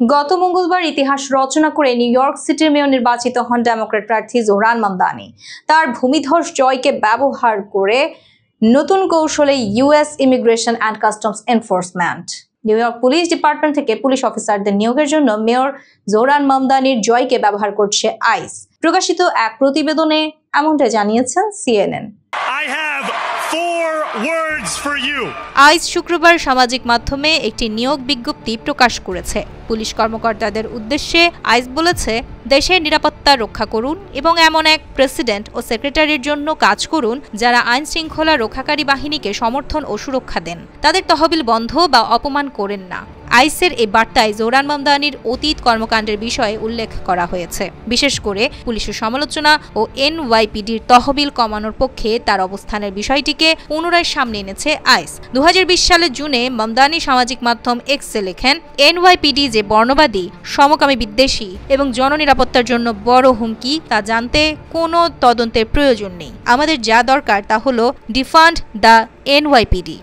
গত মঙ্গলবার ইতিহাস রচনা করে নিউ ইয়র্ক সিটির মেয়র নির্বাচিত হন ডেমোক্র্যাট প্রার্থী জোহরান মামদানি। তার ভূমিধস জয়কে ব্যবহার করে নতুন কৌশলে US immigration and customs enforcement new York police department থেকে পুলিশ অফিসারদের নিয়োগের জন্য মেয়র জোহরান মামদানির জয়কে ব্যবহার করছে আইস। প্রকাশিত এক প্রতিবেদনে এমনটা জানিয়েছেন সিএনএন। আইস শুক্রবার সামাজিক মাধ্যমে একটি নিয়োগ বিজ্ঞপ্তি প্রকাশ করেছে। পুলিশ কর্মকর্তাদের উদ্দেশ্যে আইস বলেছে, দেশের নিরাপত্তা রক্ষা করুন এবং এমন এক প্রেসিডেন্ট ও সেক্রেটারির জন্য কাজ করুন যারা আইন শৃঙ্খলা রক্ষাকারী বাহিনীকে সমর্থন ও সুরক্ষা দেন। তাদের তহবিল বন্ধ বা অপমান করেন না। আইসের এই বার্তায় জোহরান মামদানির অতীত কর্মকাণ্ডের বিষয়ে উল্লেখ করা হয়েছে। বিশেষ করে পুলিশের সমালোচনা ও এনওয়াইপিডির তহবিল কমানোর পক্ষে তার অবস্থানের বিষয়টিকে পুনরায় সামনে এনেছে আইস। 2020 সালের জুনে মামদানি সামাজিক মাধ্যম এক্সে লেখেন, এনওয়াইপিডি যে বর্ণবাদী, সমকামী বিদ্বেষী এবং জননিরাপত্তার জন্য বড় হুমকি তা জানতে কোনো তদন্তের প্রয়োজন নেই। আমাদের যা দরকার তা হলো ডিফান্ড দ্য এনওয়াইপিডি।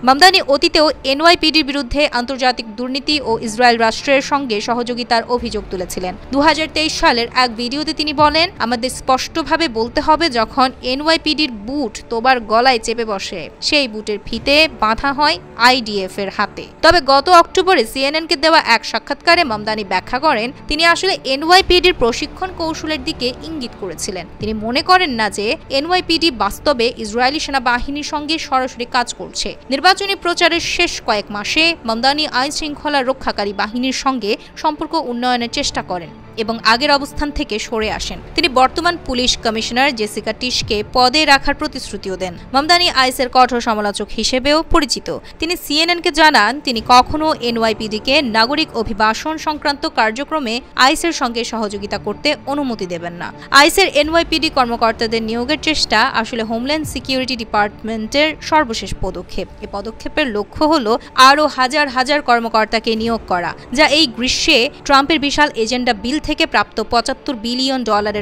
মামদানি অতীতেও এনওয়াইপিডির বিরুদ্ধে আন্তর্জাতিক দুর্নীতি ও ইসরায়েল রাষ্ট্রের সঙ্গে সহযোগিতার অভিযোগ তুলেছিলেন। 2023 সালের এক ভিডিওতে তিনি বলেন, আমাদের স্পষ্টভাবে বলতে হবে, যখন এনওয়াইপিডির বুট তোবার গলায় চেপে বসে, সেই বুটের ফিতে বাঁধা হয় আইডিএফ এর হাতে। তবে গত অক্টোবরে সিএনএনকে দেওয়া এক সাক্ষাৎকারে মামদানি ব্যাখ্যা করেন, তিনি আসলে এনওয়াইপিডির প্রশিক্ষণ কৌশলের দিকে ইঙ্গিত করেছিলেন। তিনি মনে করেন না যে এনওয়াইপিডি বাস্তবে ইসরায়েলি সেনাবাহিনীর সঙ্গে সরাসরি কাজ করছে। নির্বাচনী প্রচারের শেষ কয়েক মাসে মামদানি আইন শৃঙ্খলা রক্ষাকারী বাহিনীর সঙ্গে সম্পর্ক উন্নয়নের চেষ্টা করেন এবং আগের অবস্থান থেকে সরে আসেন। তিনি বর্তমান পুলিশ কমিশনার জেসিকা টিশকে পদে রাখার প্রতিশ্রুতিও দেন। মামদানি আইসের কঠোর সমালোচক হিসেবেও পরিচিত। তিনি সিএনএনকে জানান, তিনি কখনো এনওয়াইপিডিকে নাগরিক অভিবাসন সংক্রান্ত কার্যক্রমে আইসের সঙ্গে সহযোগিতা করতে অনুমতি দেবেন না। আইসের এনওয়াইপিডি কর্মকর্তাদের নিয়োগের চেষ্টা আসলে হোমল্যান্ড সিকিউরিটি ডিপার্টমেন্টের সর্বশেষ পদক্ষেপ। এই পদক্ষেপের লক্ষ্য হলো আরও হাজার হাজার কর্মকর্তাকে নিয়োগ করা, যা এই গ্রীষ্মে ট্রাম্পের বিশাল এজেন্ডা বিল থেকে প্রাপ্ত $75 বিলিয়ন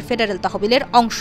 ফেডারেল তহবিলের অংশ।